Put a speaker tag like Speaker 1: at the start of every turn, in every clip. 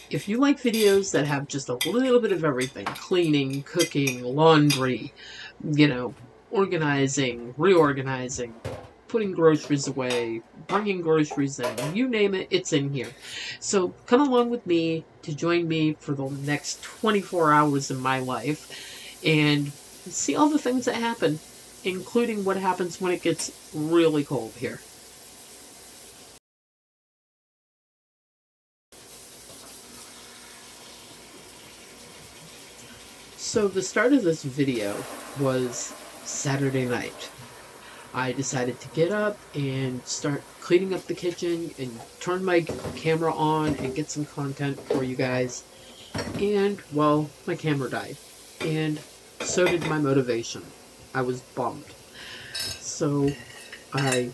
Speaker 1: If you like videos that have just a little bit of everything, cleaning, cooking, laundry, organizing, reorganizing, putting groceries away, bringing groceries in, you name it, it's in here. So come along with me to join me for the next 24 hours in my life and see all the things that happen, including what happens when it gets really cold here. So the start of this video was Saturday night. I decided to get up and start cleaning up the kitchen and turn my camera on and get some content for you guys. And, well, my camera died. And so did my motivation. I was bummed. So I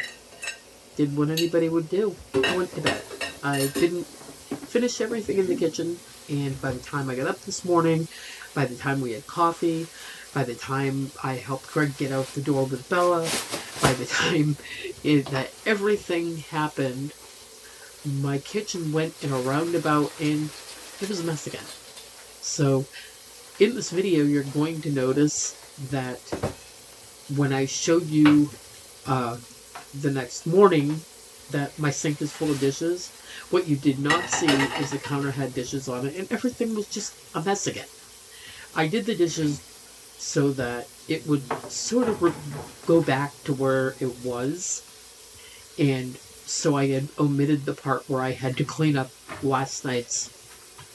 Speaker 1: did what anybody would do. I went to bed. I didn't finish everything in the kitchen, and by the time I got up this morning, by the time we had coffee, by the time I helped Greg get out the door with Bella, by the time that everything happened, my kitchen went in a roundabout and it was a mess again. So in this video, you're going to notice that when I showed you the next morning that my sink is full of dishes, what you did not see is the counter had dishes on it and everything was just a mess again. I did the dishes so that it would sort of go back to where it was, and so I had omitted the part where I had to clean up last night's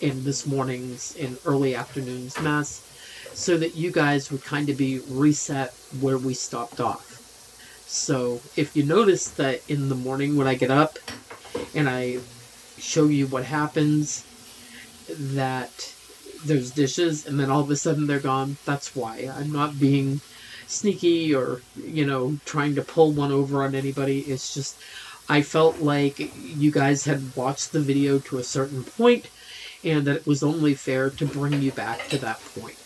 Speaker 1: and this morning's and early afternoon's mess, so that you guys would kind of be reset where we stopped off. So if you notice that in the morning when I get up and I show you what happens, that there's dishes and then all of a sudden they're gone, that's why. I'm not being sneaky or, trying to pull one over on anybody. It's just, I felt like you guys had watched the video to a certain point and that it was only fair to bring you back to that point.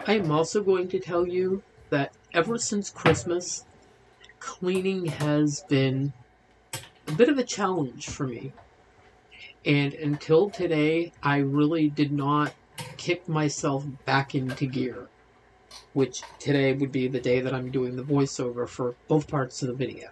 Speaker 1: I am also going to tell you that ever since Christmas, cleaning has been a bit of a challenge for me. And until today, I really did not kick myself back into gear, which today would be the day that I'm doing the voiceover for both parts of the video.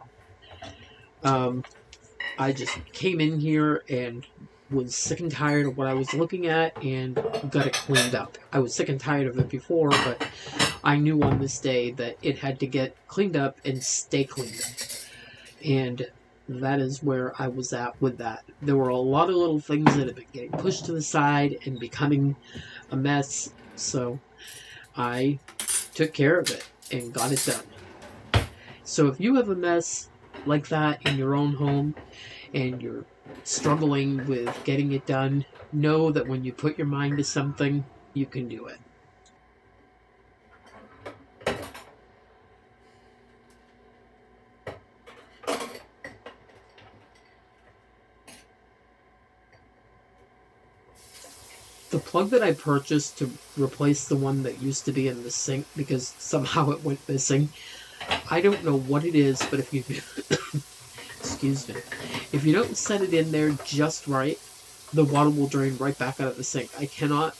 Speaker 1: I just came in here and was sick and tired of what I was looking at and got it cleaned up. I was sick and tired of it before, but I knew on this day that it had to get cleaned up and stay cleaned up. And that is where I was at with that. There were a lot of little things that had been getting pushed to the side and becoming a mess, so I took care of it and got it done. So if you have a mess like that in your own home and you're struggling with getting it done, know that when you put your mind to something, you can do it. The plug that I purchased to replace the one that used to be in the sink because somehow it went missing, I don't know what it is, but if you excuse me, if you don't set it in there just right, the water will drain right back out of the sink. I cannot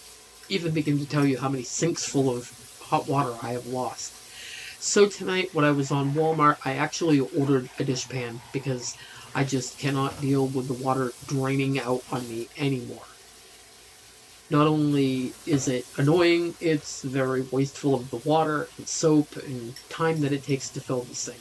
Speaker 1: even begin to tell you how many sinks full of hot water I have lost. So tonight, when I was on Walmart, I actually ordered a dish pan because I just cannot deal with the water draining out on me anymore. Not only is it annoying, it's very wasteful of the water and soap and time that it takes to fill the sink.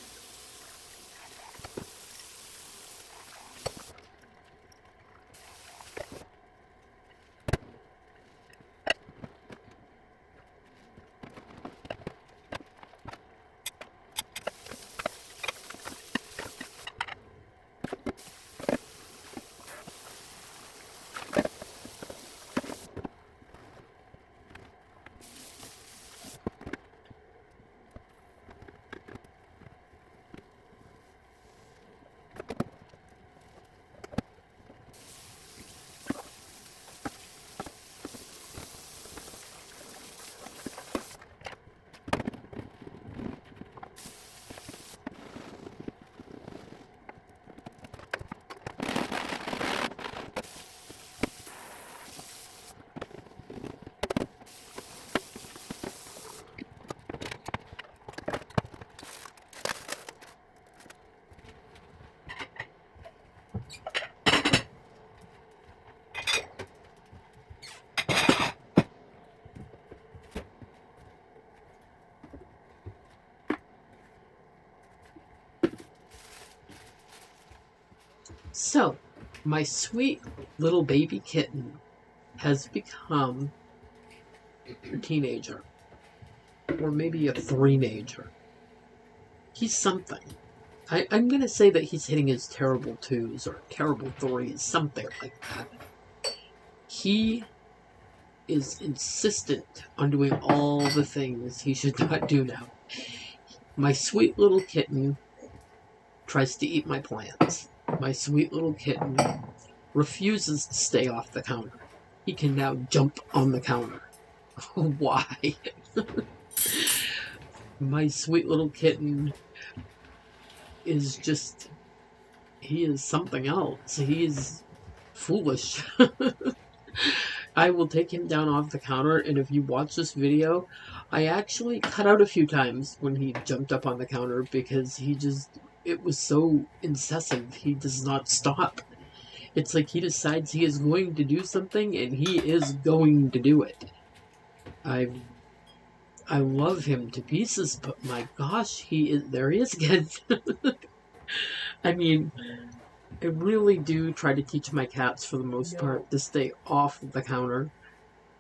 Speaker 1: So, my sweet little baby kitten has become a teenager, or maybe a three-nager. He's something. I'm going to say that he's hitting his terrible twos or terrible threes, something like that. He is insistent on doing all the things he should not do now. My sweet little kitten tries to eat my plants. My sweet little kitten refuses to stay off the counter. He can now jump on the counter. Why? My sweet little kitten is just... he is something else. He is foolish. I will take him down off the counter, and if you watch this video, I actually cut out a few times when he jumped up on the counter because it was so incessant. He does not stop. It's like he decides he is going to do something, and he is going to do it. I love him to pieces, but my gosh, there he is again. I mean, I really do try to teach my cats, for the most part, to stay off the counter,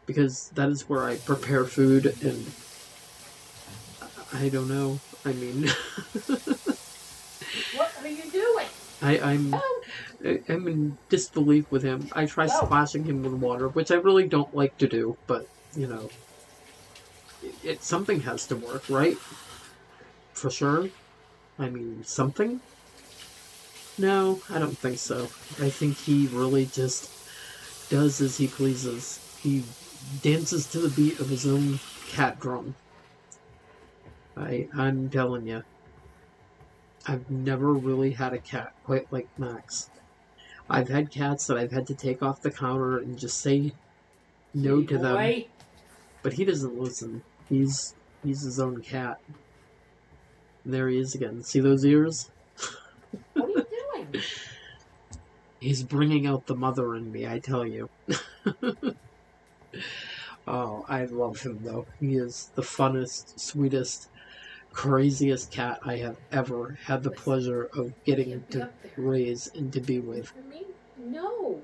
Speaker 1: because that is where I prepare food, and I don't know. I mean...
Speaker 2: What are you doing?
Speaker 1: I'm in disbelief with him. I try splashing him with water, which I really don't like to do, but, you know, something has to work, right? For sure. I mean, something? No, I don't think so. I think he really just does as he pleases. He dances to the beat of his own cat drum. I'm telling you. I've never really had a cat quite like Max. I've had cats that I've had to take off the counter and just say no to them. But he doesn't listen. He's his own cat. And there he is again. See those ears?
Speaker 2: What are you doing?
Speaker 1: He's bringing out the mother in me, I tell you. Oh, I love him, though. He is the funnest, sweetest, craziest cat I have ever had the pleasure of getting to raise and to be with.
Speaker 2: No.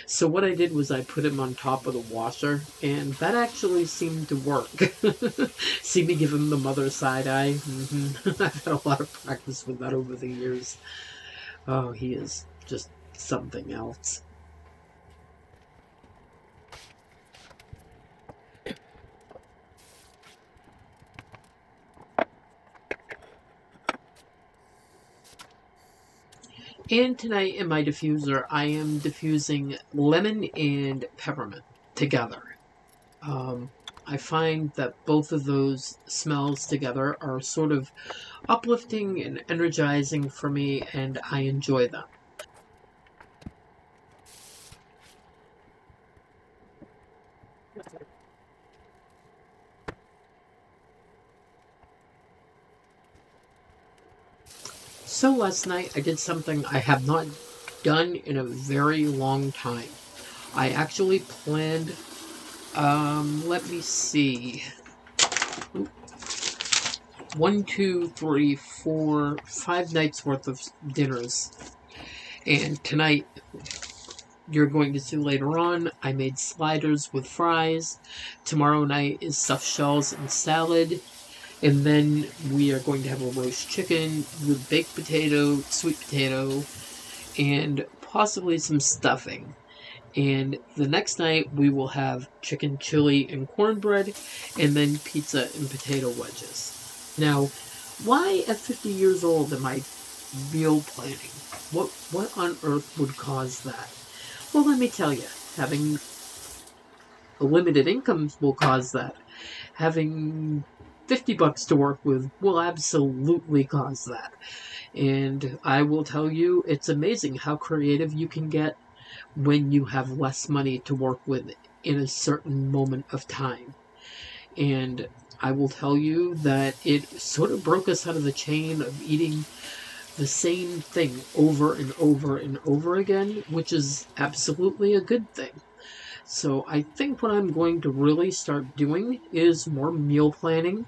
Speaker 1: So what I did was I put him on top of the washer, and that actually seemed to work. See me give him the mother side eye? Mm-hmm. I've had a lot of practice with that over the years. Oh, he is just something else. And tonight in my diffuser, I am diffusing lemon and peppermint together. I find that both of those smells together are sort of uplifting and energizing for me, and I enjoy them. So last night I did something I have not done in a very long time. I actually planned, let me see, 1, 2, 3, 4, 5 nights worth of dinners. And tonight, you're going to see later on, I made sliders with fries. Tomorrow night is stuffed shells and salad. And then we are going to have a roast chicken with baked potato, sweet potato, and possibly some stuffing. And the next night we will have chicken chili and cornbread, and then pizza and potato wedges. Now, why at 50 years old am I meal planning? What on earth would cause that? Well, let me tell you, having a limited income will cause that. Having $50 to work with will absolutely cause that. And I will tell you, it's amazing how creative you can get when you have less money to work with in a certain moment of time. And I will tell you that it sort of broke us out of the chain of eating the same thing over and over and over again, which is absolutely a good thing. So I think what I'm going to really start doing is more meal planning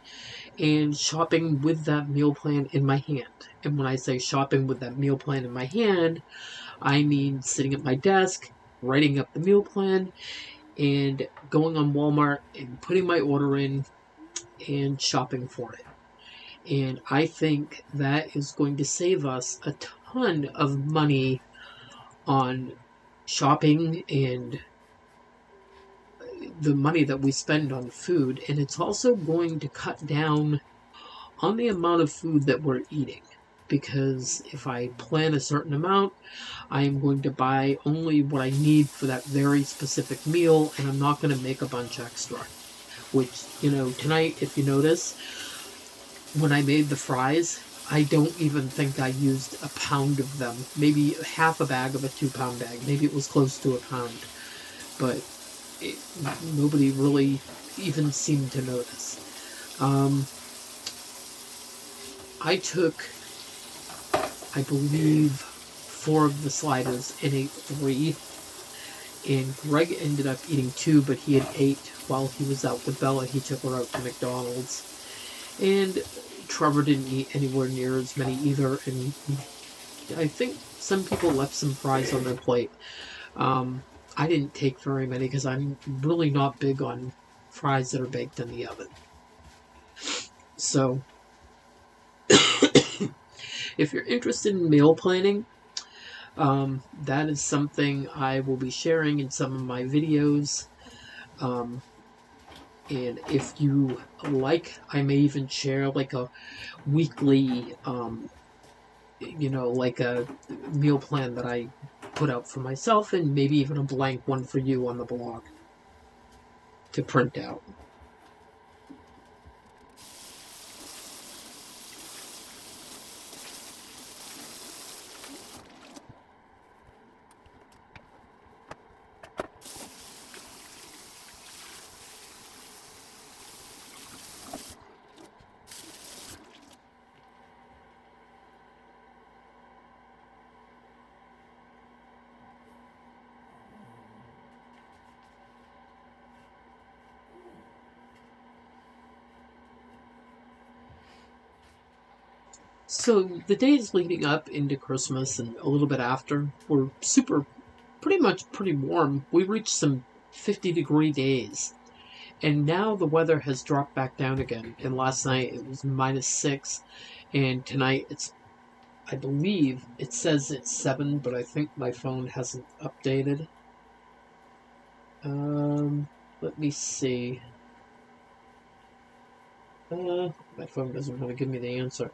Speaker 1: and shopping with that meal plan in my hand. And when I say shopping with that meal plan in my hand, I mean sitting at my desk, writing up the meal plan, and going on Walmart and putting my order in and shopping for it. And I think that is going to save us a ton of money on shopping and the money that we spend on food. And it's also going to cut down on the amount of food that we're eating. Because if I plan a certain amount, I am going to buy only what I need for that very specific meal, and I'm not going to make a bunch extra. Which, tonight, if you notice, when I made the fries, I don't even think I used a pound of them. Maybe half a bag of a 2-pound bag. Maybe it was close to a pound. But nobody really even seemed to notice. I took, I believe, 4 of the sliders and ate 3. And Greg ended up eating 2, but he had 8 while he was out with Bella. He took her out to McDonald's. And Trevor didn't eat anywhere near as many either. And I think some people left some fries on their plate. I didn't take very many because I'm really not big on fries that are baked in the oven. So, if you're interested in meal planning, that is something I will be sharing in some of my videos. And if you like, I may even share like a weekly, like a meal plan that I put out for myself, and maybe even a blank one for you on the blog to print out. So the days leading up into Christmas and a little bit after were pretty warm. We reached some 50-degree days. And now the weather has dropped back down again. And last night it was -6. And tonight I believe it says it's 7, but I think my phone hasn't updated. Let me see. My phone doesn't want to give me the answer.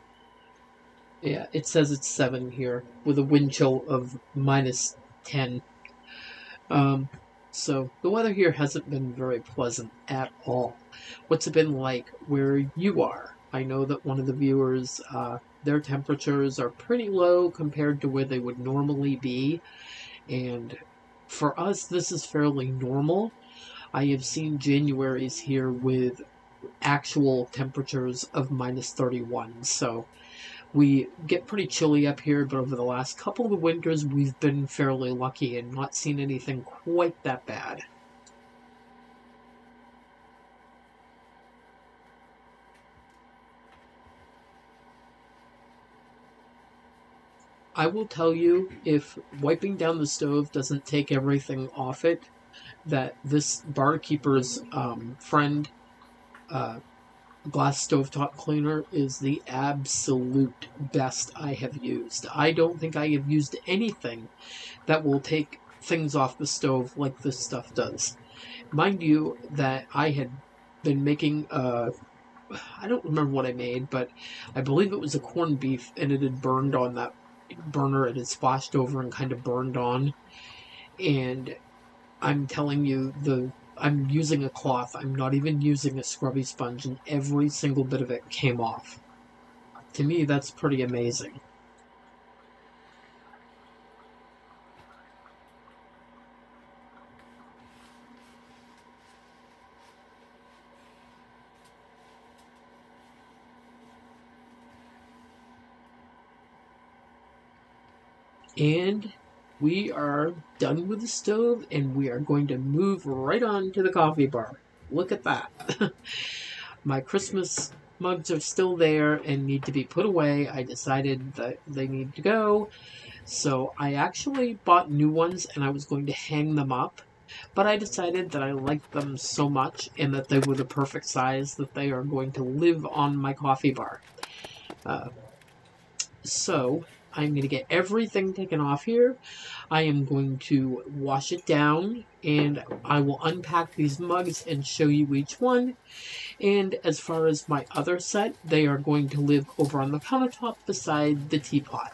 Speaker 1: Yeah, it says it's 7 here with a wind chill of -10. So the weather here hasn't been very pleasant at all. What's it been like where you are? I know that one of the viewers, their temperatures are pretty low compared to where they would normally be. And for us, this is fairly normal. I have seen Januaries here with actual temperatures of -31. So we get pretty chilly up here, but over the last couple of winters, we've been fairly lucky and not seen anything quite that bad. I will tell you, if wiping down the stove doesn't take everything off it, that this barkeeper's friend, glass stovetop cleaner, is the absolute best I have used. I don't think I have used anything that will take things off the stove like this stuff does. Mind you that I had been making, I don't remember what I made, but I believe it was a corned beef, and it had burned on that burner. It had splashed over and kind of burned on. And I'm telling you, I'm using a cloth. I'm not even using a scrubby sponge, and every single bit of it came off. To me, that's pretty amazing. And we are done with the stove, and we are going to move right on to the coffee bar. Look at that. My Christmas mugs are still there and need to be put away. I decided that they need to go. So I actually bought new ones and I was going to hang them up. But I decided that I liked them so much and that they were the perfect size that they are going to live on my coffee bar. Uh, so I'm going to get everything taken off here. I am going to wash it down and I will unpack these mugs and show you each one. And as far as my other set, they are going to live over on the countertop beside the teapot.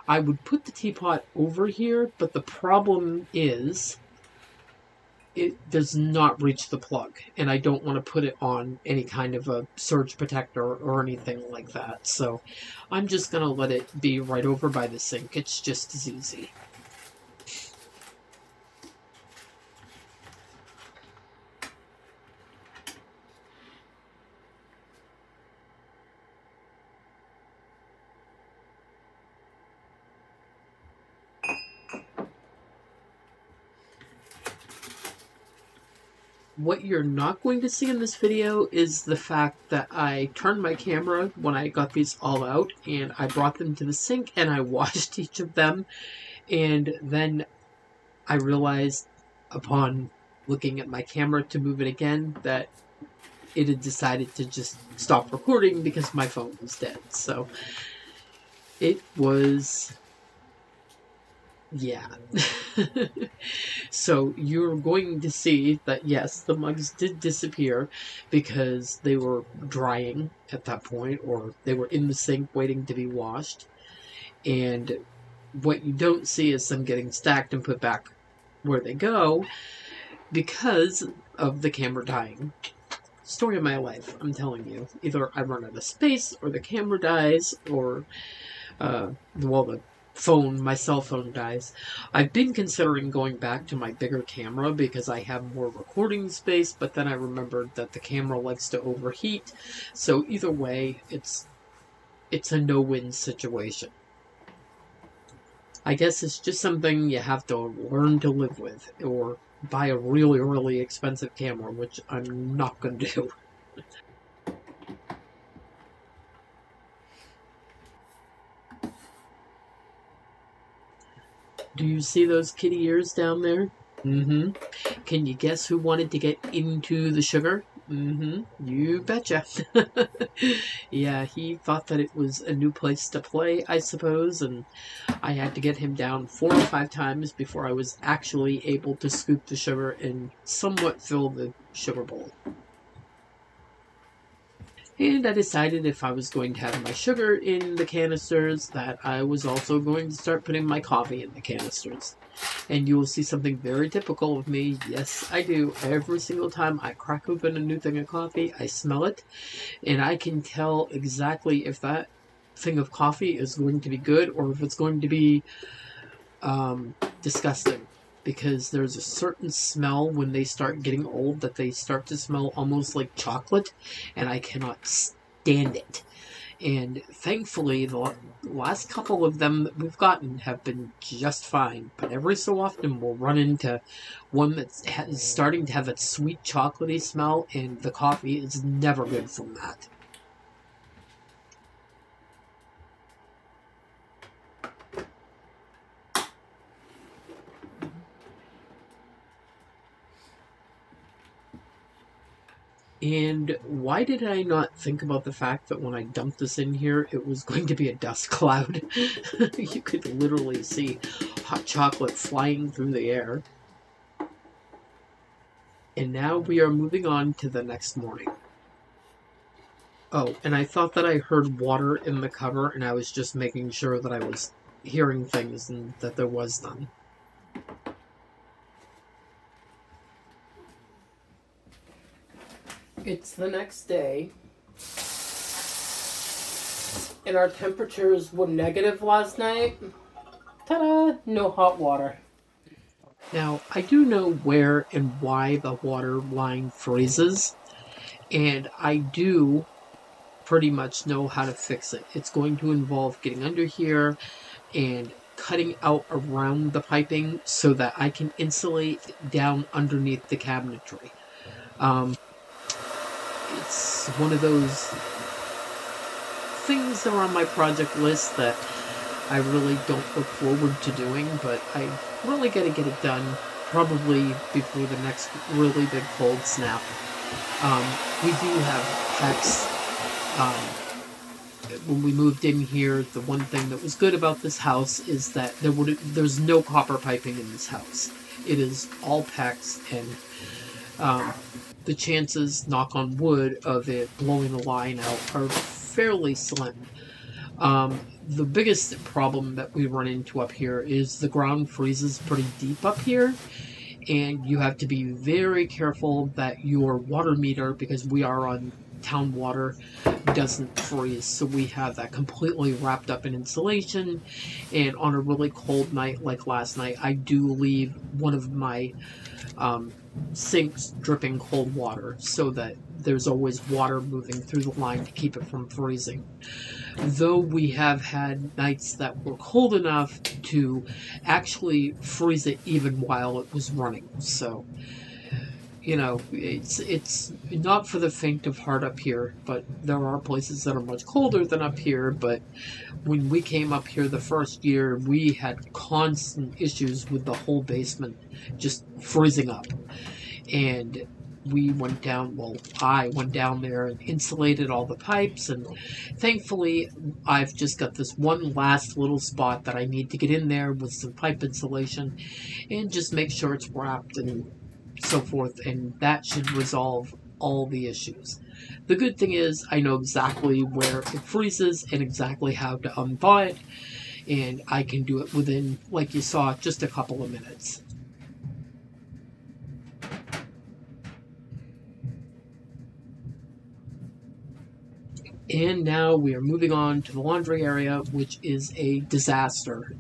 Speaker 1: I would put the teapot over here, but the problem is it does not reach the plug, and I don't want to put it on any kind of a surge protector or anything like that. So I'm just going to let it be right over by the sink. It's just as easy. What you're not going to see in this video is the fact that I turned my camera when I got these all out and I brought them to the sink and I washed each of them, and then I realized upon looking at my camera to move it again that it had decided to just stop recording because my phone was dead. So it was, yeah. So you're going to see that, yes, the mugs did disappear because they were drying at that point, or they were in the sink waiting to be washed. And what you don't see is them getting stacked and put back where they go because of the camera dying. Story of my life, I'm telling you. Either I run out of space, or the camera dies, or, the phone, my cell phone dies. I've been considering going back to my bigger camera because I have more recording space, but then I remembered that the camera likes to overheat. So either way, it's a no-win situation. I guess it's just something you have to learn to live with, or buy a really, really expensive camera, which I'm not going to do. Do you see those kitty ears down there? Mm-hmm. Can you guess who wanted to get into the sugar? Mm-hmm. You betcha. Yeah, he thought that it was a new place to play, I suppose, and I had to get him down 4 or 5 times before I was actually able to scoop the sugar and somewhat fill the sugar bowl. And I decided if I was going to have my sugar in the canisters, that I was also going to start putting my coffee in the canisters. And you will see something very typical of me. Yes, I do. Every single time I crack open a new thing of coffee, I smell it, and I can tell exactly if that thing of coffee is going to be good or if it's going to be disgusting. Because there's a certain smell when they start getting old that they start to smell almost like chocolate, and I cannot stand it. And thankfully, the last couple of them that we've gotten have been just fine. But every so often, we'll run into one that's starting to have that sweet chocolatey smell, and the coffee is never good from that. And why did I not think about the fact that when I dumped this in here, it was going to be a dust cloud? You could literally see hot chocolate flying through the air. And now we are moving on to the next morning. Oh, and I thought that I heard water in the cover, and I was just making sure that I was hearing things and that there was none. It's the next day, and our temperatures were negative last night. Ta-da! No hot water. Now, I do know where and why the water line freezes, and I do pretty much know how to fix it. It's going to involve getting under here and cutting out around the piping so that I can insulate down underneath the cabinetry. it's one of those things that are on my project list that I really don't look forward to doing, but I really got to get it done probably before the next really big cold snap. We do have pets. When we moved in here, the one thing that was good about this house is that there's no copper piping in this house. It is all PEX, and the chances, knock on wood, of it blowing a line out are fairly slim. The biggest problem that we run into up here is the ground freezes pretty deep up here, and you have to be very careful that your water meter, because we are on town water, doesn't freeze. So we have that completely wrapped up in insulation, and on a really cold night like last night, I do leave one of my sinks dripping cold water so that there's always water moving through the line to keep it from freezing. Though we have had nights that were cold enough to actually freeze it even while it was running. So, you know, it's not for the faint of heart up here, but there are places that are much colder than up here. But when we came up here the first year, we had constant issues with the whole basement just freezing up. And I went down there and insulated all the pipes, and thankfully I've just got this one last little spot that I need to get in there with some pipe insulation and just make sure it's wrapped and so forth, and that should resolve all the issues. The good thing is I know exactly where it freezes and exactly how to unthaw it, and I can do it within, like you saw, just a couple of minutes. And now we are moving on to the laundry area, which is a disaster.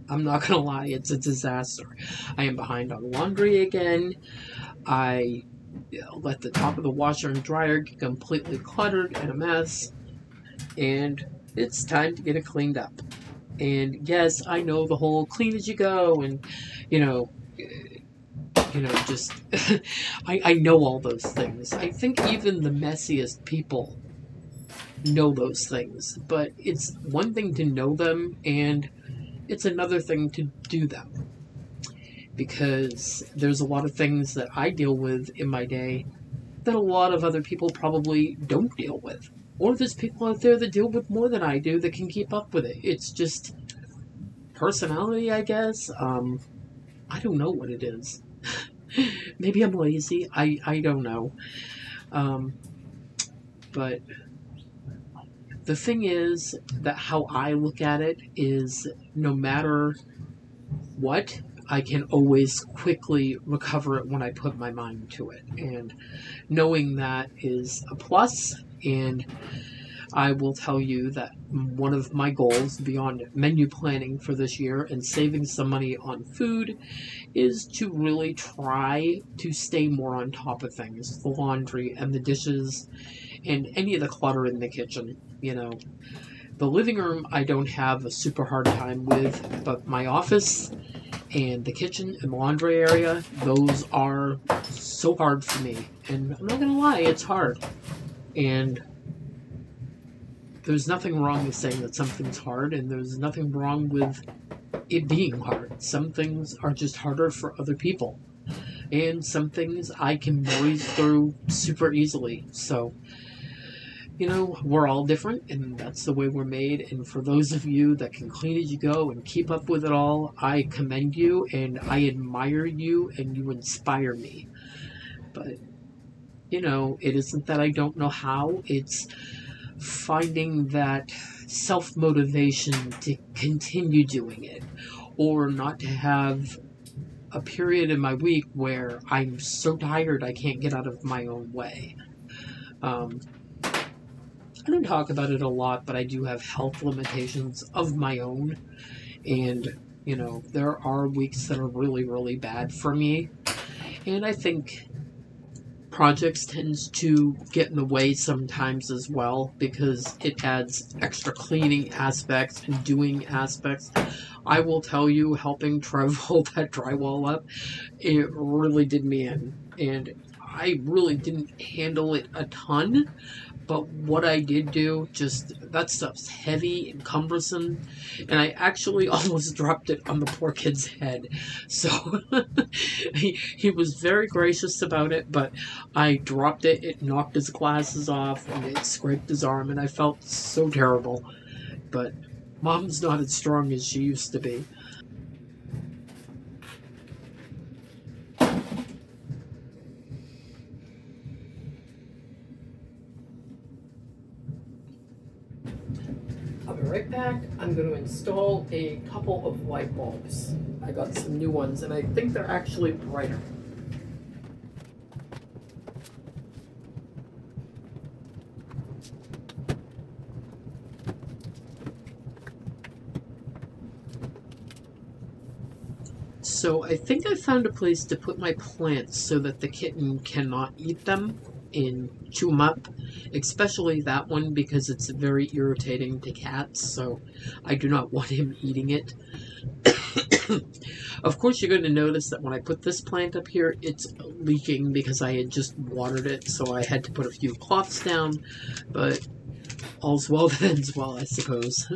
Speaker 1: I'm not going to lie, it's a disaster. I am behind on laundry again. I let the top of the washer and dryer get completely cluttered and a mess. And it's time to get it cleaned up. And yes, I know the whole clean as you go and, just, I know all those things. I think even the messiest people know those things, but it's one thing to know them and it's another thing to do them, because there's a lot of things that I deal with in my day that a lot of other people probably don't deal with, or there's people out there that deal with more than I do that can keep up with it. It's just personality, I guess. I don't know what it is. Maybe I'm lazy. I don't know. But the thing is that how I look at it is no matter what, I can always quickly recover it when I put my mind to it. And knowing that is a plus. And I will tell you that one of my goals beyond menu planning for this year and saving some money on food is to really try to stay more on top of things, the laundry and the dishes and any of the clutter in the kitchen. The living room I don't have a super hard time with, but my office and the kitchen and the laundry area, those are so hard for me. And I'm not gonna lie, it's hard. And there's nothing wrong with saying that something's hard, and there's nothing wrong with it being hard. Some things are just harder for other people, and some things I can breeze through super easily. So, we're all different, and that's the way we're made. And for those of you that can clean as you go and keep up with it all, I commend you, and I admire you, and you inspire me. But, it isn't that I don't know how. It's finding that self-motivation to continue doing it, or not to have a period in my week where I'm so tired I can't get out of my own way. I don't talk about it a lot, but I do have health limitations of my own. And, there are weeks that are really, really bad for me. And I think projects tends to get in the way sometimes as well, because it adds extra cleaning aspects and doing aspects. I will tell you, helping Trev hold that drywall up, it really did me in. And I really didn't handle it a ton. But what I did do, just that stuff's heavy and cumbersome, and I actually almost dropped it on the poor kid's head. So he was very gracious about it, but I dropped it. It knocked his glasses off, and it scraped his arm, and I felt so terrible. But Mom's not as strong as she used to be. I'll be right back. I'm going to install a couple of light bulbs. I got some new ones, and I think they're actually brighter. So I think I found a place to put my plants so that the kitten cannot eat them and chew them up, especially that one because it's very irritating to cats, so I do not want him eating it. Of course, you're going to notice that when I put this plant up here, it's leaking because I had just watered it, so I had to put a few cloths down, but all's well that ends well, I suppose.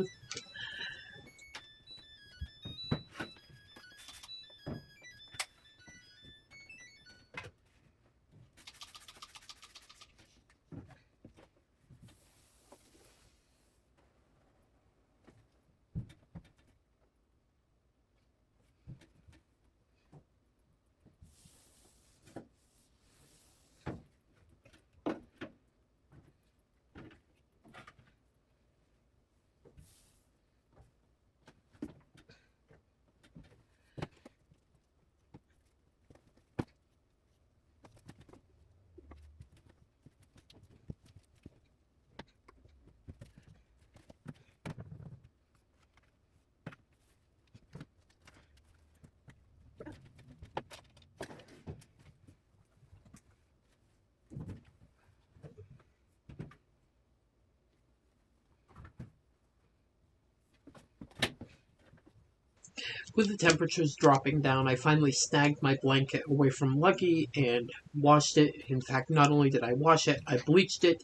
Speaker 1: With the temperatures dropping down, I finally snagged my blanket away from Lucky and washed it. In fact, not only did I wash it, I bleached it,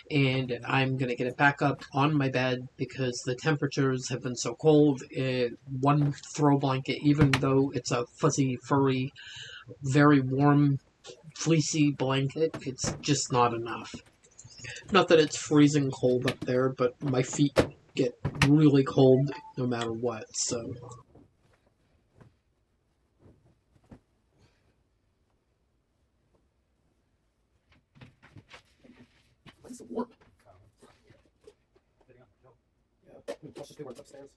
Speaker 1: and I'm going to get it back up on my bed because the temperatures have been so cold. One throw blanket, even though it's a fuzzy, furry, very warm, fleecy blanket, it's just not enough. Not that it's freezing cold up there, but my feet get really cold no matter what, so... It's warm. Yeah, watch this work upstairs.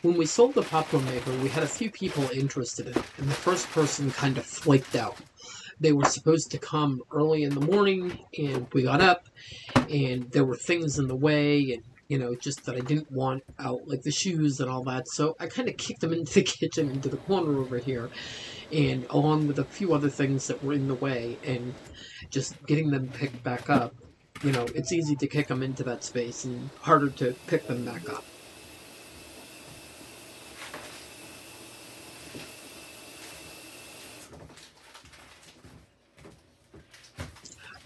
Speaker 1: When we sold the popcorn maker, we had a few people interested in it, and the first person kind of flaked out. They were supposed to come early in the morning, and we got up, and there were things in the way, and just that I didn't want out, like the shoes and all that, so I kind of kicked them into the kitchen, into the corner over here, and along with a few other things that were in the way, and just getting them picked back up, it's easy to kick them into that space, and harder to pick them back up.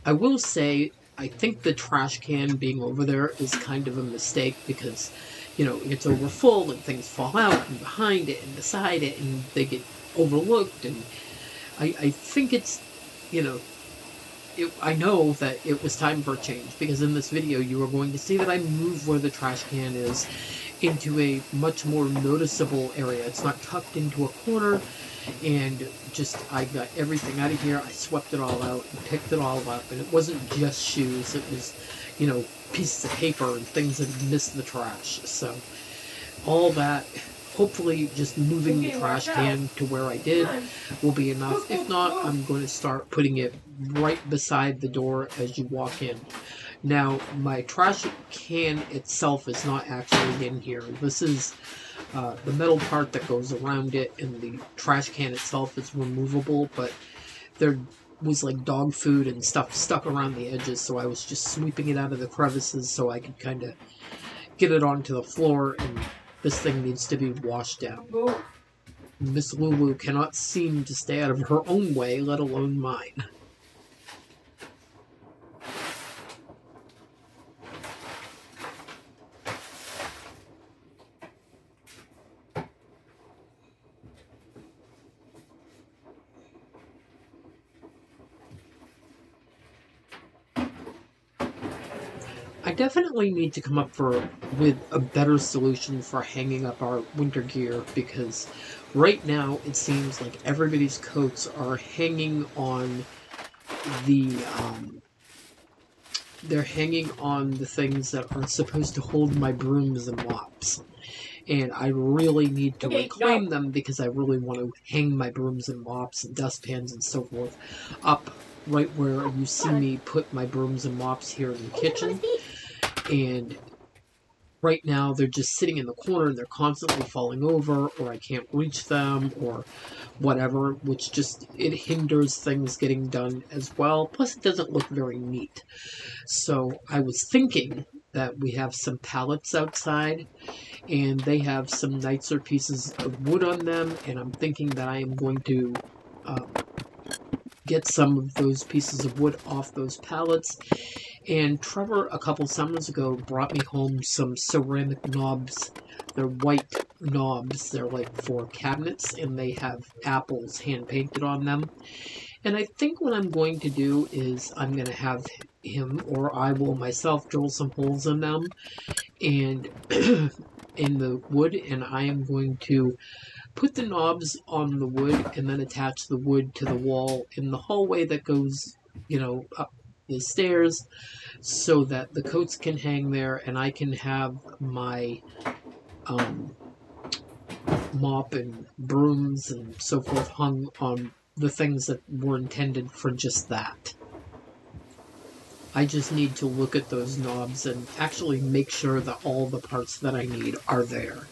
Speaker 1: I will say, I think the trash can being over there is kind of a mistake because, it gets over full and things fall out and behind it and beside it and they get overlooked. And I think it's, I know that it was time for a change because in this video you are going to see that I move where the trash can is into a much more noticeable area. It's not tucked into a corner. And I got everything out of here. I swept it all out and picked it all up. And it wasn't just shoes. It was, pieces of paper and things that had missed the trash. So all that, hopefully just moving the trash can to where I did will be enough. If not, I'm going to start putting it right beside the door as you walk in. Now, my trash can itself is not actually in here. This is... the metal part that goes around it and the trash can itself is removable, but there was like dog food and stuff stuck around the edges, so I was just sweeping it out of the crevices so I could kind of get it onto the floor, and this thing needs to be washed down.
Speaker 2: Move.
Speaker 1: Miss Lulu cannot seem to stay out of her own way, let alone mine. I definitely need to come up with a better solution for hanging up our winter gear, because right now it seems like everybody's coats are hanging on the they're hanging on the things that are supposed to hold my brooms and mops. And I really need to reclaim them, because I really want to hang my brooms and mops and dustpans and so forth up right where you see me put my brooms and mops here in the kitchen. And right now they're just sitting in the corner and they're constantly falling over, or I can't reach them, or whatever, which just, it hinders things getting done as well. Plus it doesn't look very neat. So I was thinking that we have some pallets outside, and they have some nicer pieces of wood on them, and I'm thinking that I am going to get some of those pieces of wood off those pallets. And Trevor, a couple summers ago, brought me home some ceramic knobs. They're white knobs. They're like for cabinets, and they have apples hand-painted on them. And I think what I'm going to do is I'm going to have him, or I will myself, drill some holes in them and in the wood, and I am going to put the knobs on the wood and then attach the wood to the wall in the hallway that goes, up the stairs, so that the coats can hang there and I can have my mop and brooms and so forth hung on the things that were intended for just that. I just need to look at those knobs and actually make sure that all the parts that I need are there.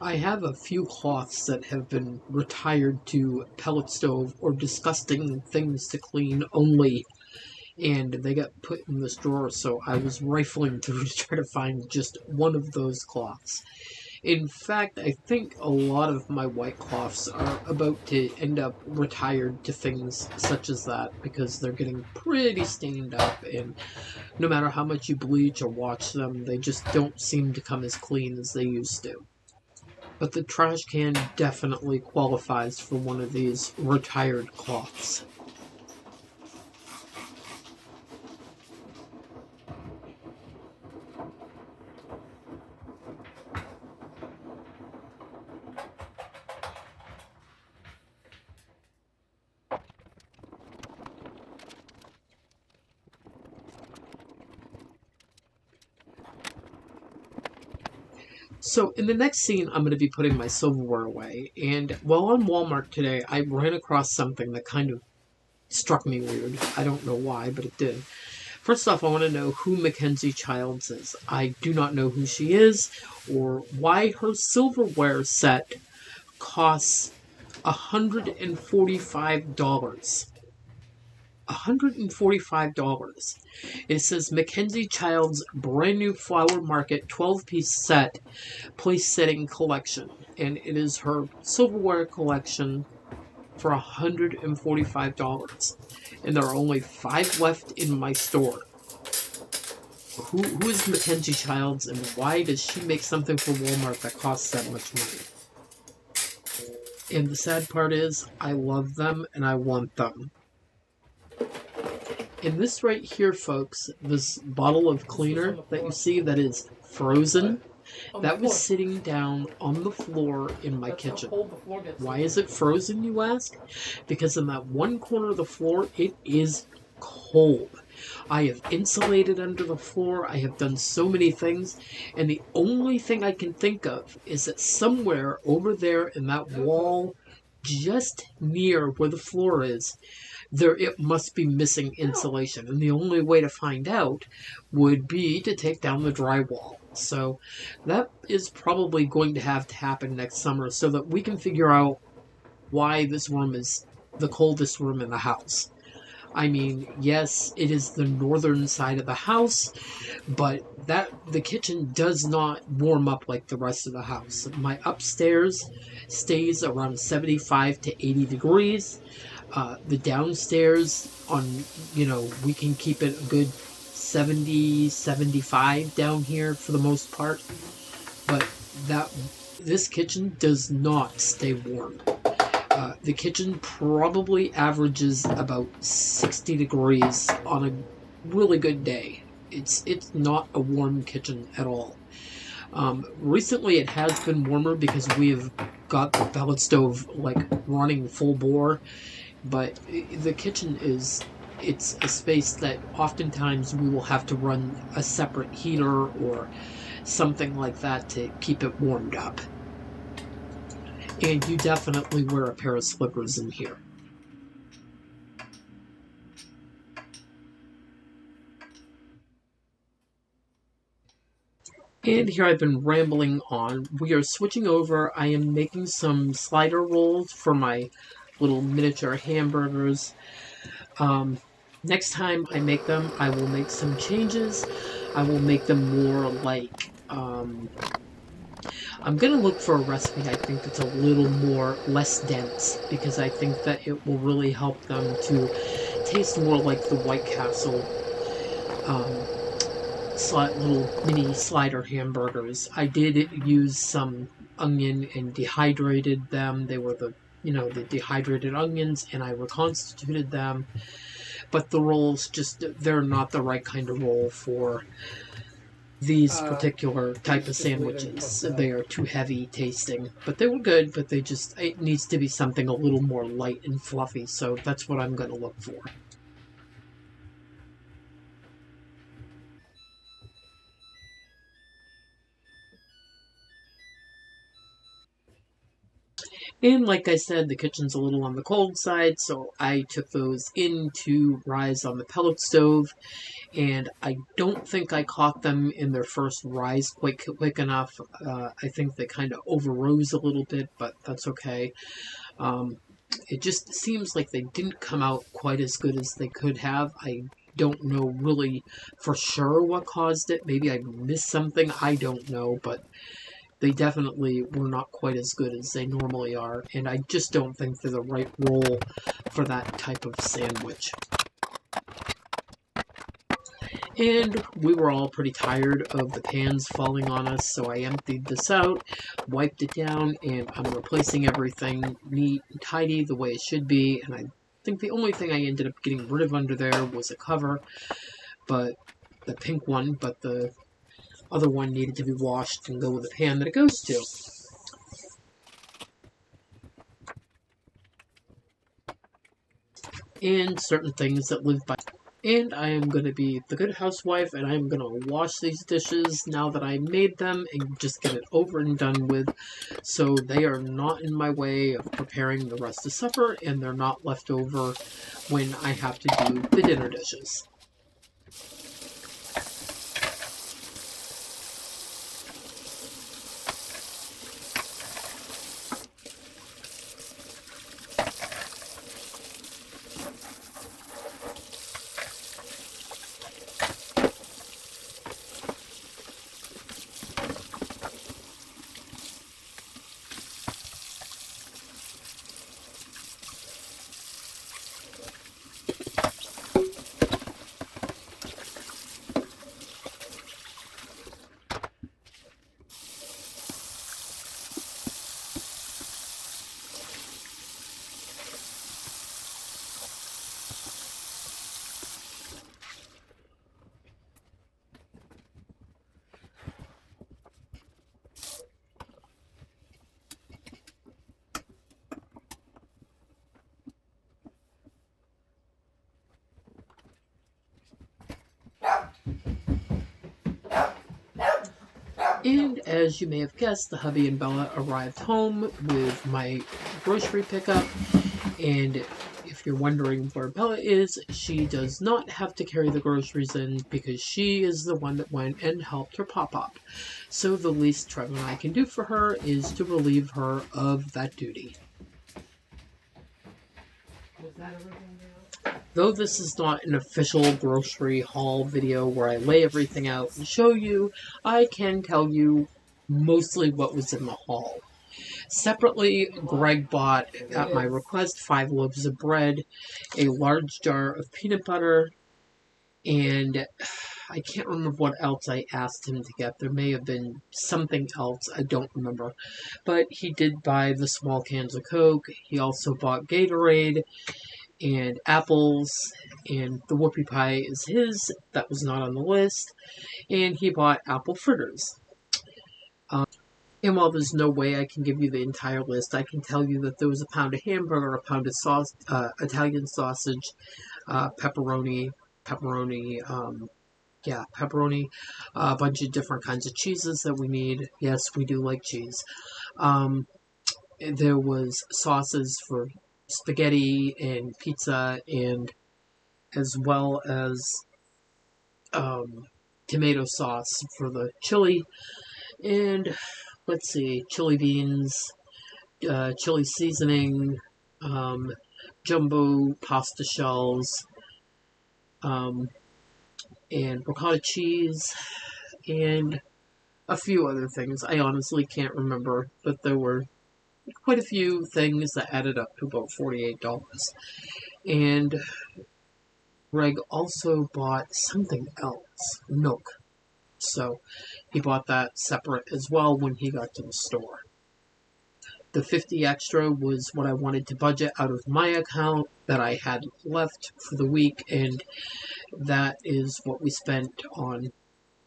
Speaker 1: I have a few cloths that have been retired to pellet stove or disgusting things to clean only, and they got put in this drawer, so I was rifling through to try to find just one of those cloths. In fact, I think a lot of my white cloths are about to end up retired to things such as that, because they're getting pretty stained up, and no matter how much you bleach or wash them, they just don't seem to come as clean as they used to. But the trash can definitely qualifies for one of these retired cloths. So in the next scene, I'm going to be putting my silverware away, and while on Walmart today, I ran across something that kind of struck me weird. I don't know why, but it did. First off, I want to know who Mackenzie Childs is. I do not know who she is, or why her silverware set costs $145. $145. It says Mackenzie Childs brand new Flower Market 12-piece set, place setting collection, and it is her silverware collection for $145. And there are only 5 left in my store. Who is Mackenzie Childs, and why does she make something for Walmart that costs that much money? And the sad part is, I love them and I want them. And this right here, folks, this bottle of cleaner that you see that is frozen, that was sitting down on the floor in my kitchen. Why is it frozen, you ask? Because in that one corner of the floor, it is cold. I have insulated under the floor, I have done so many things, and the only thing I can think of is that somewhere over there in that wall, just near where the floor is, it must be missing insulation, and the only way to find out would be to take down the drywall. So that is probably going to have to happen next summer, so that we can figure out why this room is the coldest room in the house. I mean, yes, it is the northern side of the house, but the kitchen does not warm up like the rest of the house. My upstairs stays around 75 to 80 degrees. The downstairs we can keep it a good 70, 75 down here for the most part. But this kitchen does not stay warm. The kitchen probably averages about 60 degrees on a really good day. It's not a warm kitchen at all. Recently it has been warmer because we've got the pellet stove running full bore, but the kitchen it's a space that oftentimes we will have to run a separate heater or something like that to keep it warmed up. And you definitely wear a pair of slippers in here. And here I've been rambling on. We are switching over. I am making some slider rolls for my little miniature hamburgers. Next time I make them, I will make some changes. I will make them more I'm going to look for a recipe I think that's a little less dense, because I think that it will really help them to taste more like the White Castle little mini slider hamburgers. I did use some onion and dehydrated them. They were the dehydrated onions, and I reconstituted them. But the rolls they're not the right kind of roll for these particular type of sandwiches. They are too heavy tasting. But they were good, but it needs to be something a little more light and fluffy, so that's what I'm going to look for. And like I said, the kitchen's a little on the cold side, so I took those in to rise on the pellet stove, and I don't think I caught them in their first rise quick enough. I think they kind of overrose a little bit, but that's okay. It just seems like they didn't come out quite as good as they could have. I don't know really for sure what caused it. Maybe I missed something. I don't know, but they definitely were not quite as good as they normally are, and I just don't think they're the right roll for that type of sandwich. And we were all pretty tired of the pans falling on us, so I emptied this out, wiped it down, and I'm replacing everything neat and tidy the way it should be. And I think the only thing I ended up getting rid of under there was a cover, but the pink one, but the other one needed to be washed and go with the pan that it goes to. And certain things that live by. And I am going to be the good housewife, and I'm going to wash these dishes now that I made them and just get it over and done with, so they are not in my way of preparing the rest of supper, and they're not left over when I have to do the dinner dishes. And as you may have guessed, the hubby and Bella arrived home with my grocery pickup. And if you're wondering where Bella is, she does not have to carry the groceries in because she is the one that went and helped her pop-up. So the least Trevor and I can do for her is to relieve her of that duty.
Speaker 2: Was that everything there?
Speaker 1: Though this is not an official grocery haul video where I lay everything out and show you, I can tell you mostly what was in the haul. Separately, Greg bought, at my request, 5 loaves of bread, a large jar of peanut butter, and I can't remember what else I asked him to get. There may have been something else, I don't remember. But he did buy the small cans of Coke. He also bought Gatorade and apples, and the whoopie pie is his. That was not on the list. And he bought apple fritters. And while there's no way I can give you the entire list, I can tell you that there was a pound of hamburger, a pound of sauce, Italian sausage, pepperoni, pepperoni, a bunch of different kinds of cheeses that we need. Yes, we do like cheese. There was sauces for spaghetti and pizza, and as well as tomato sauce for the chili, and let's see, chili beans, chili seasoning, jumbo pasta shells, and ricotta cheese, and a few other things. I honestly can't remember, but there were quite a few things that added up to about $48. And Greg also bought something else, milk. So he bought that separate as well when he got to the store. The 50 extra was what I wanted to budget out of my account that I had left for the week, and that is what we spent on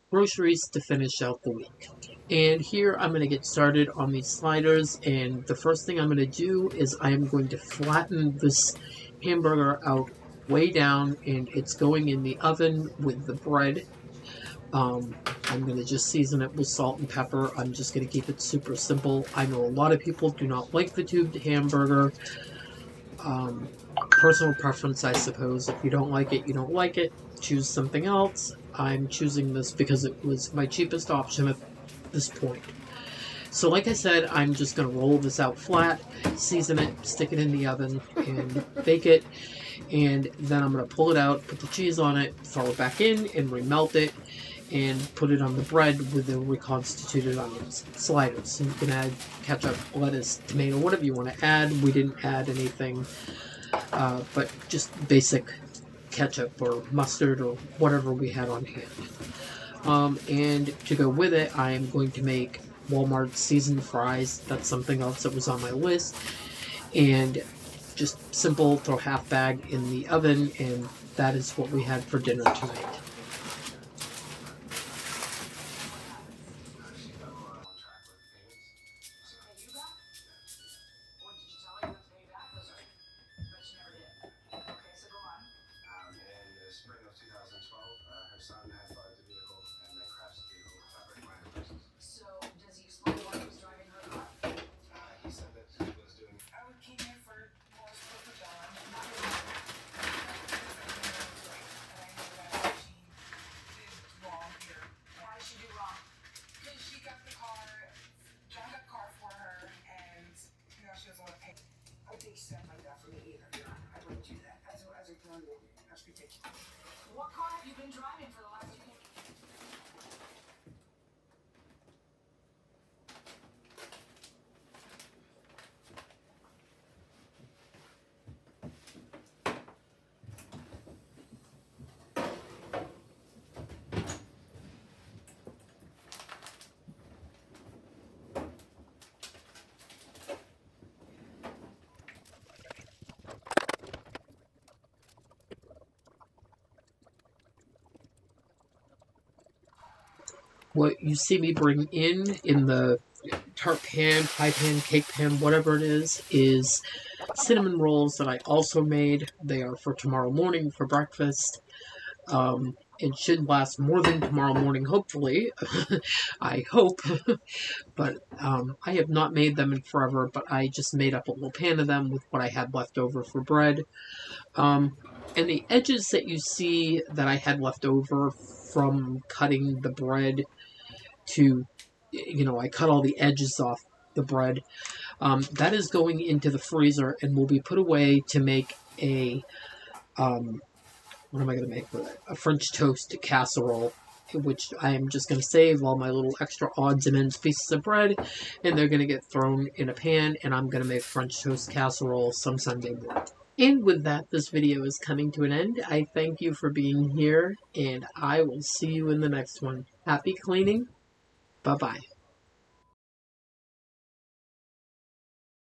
Speaker 1: groceries to finish out the week. And here I'm going to get started on these sliders, and the first thing I'm going to do is I'm going to flatten this hamburger out way down, and it's going in the oven with the bread. I'm going to just season it with salt and pepper. I'm just going to keep it super simple. I know a lot of people do not like the tubed hamburger. Personal preference, I suppose. If you don't like it, you don't like it. Choose something else. I'm choosing this because it was my cheapest option at this point. So like I said, I'm just going to roll this out flat, season it, stick it in the oven, and bake it. And then I'm going to pull it out, put the cheese on it, throw it back in, and remelt it, and put it on the bread with the reconstituted onions. Sliders. So you can add ketchup, lettuce, tomato, whatever you want to add. We didn't add anything, but just basic ketchup or mustard or whatever we had on hand. And to go with it, I am going to make Walmart seasoned fries. That's something else that was on my list. And just simple, throw half bag in the oven, and that is what we had for dinner tonight.
Speaker 2: What car have you been driving for the last few days?
Speaker 1: What you see me bring in the tart pan, pie pan, cake pan, whatever it is cinnamon rolls that I also made. They are for tomorrow morning for breakfast. It should last more than tomorrow morning, hopefully. I hope. But I have not made them in forever, but I just made up a little pan of them with what I had left over for bread. And the edges that you see that I had left over from cutting the bread I cut all the edges off the bread. That is going into the freezer and will be put away to make a What am I going to make with it? A French toast casserole, which I am just going to save all my little extra odds and ends pieces of bread, and they're going to get thrown in a pan, and I'm going to make French toast casserole some Sunday morning. And with that, this video is coming to an end. I thank you for being here, and I will see you in the next one. Happy cleaning. Bye-bye.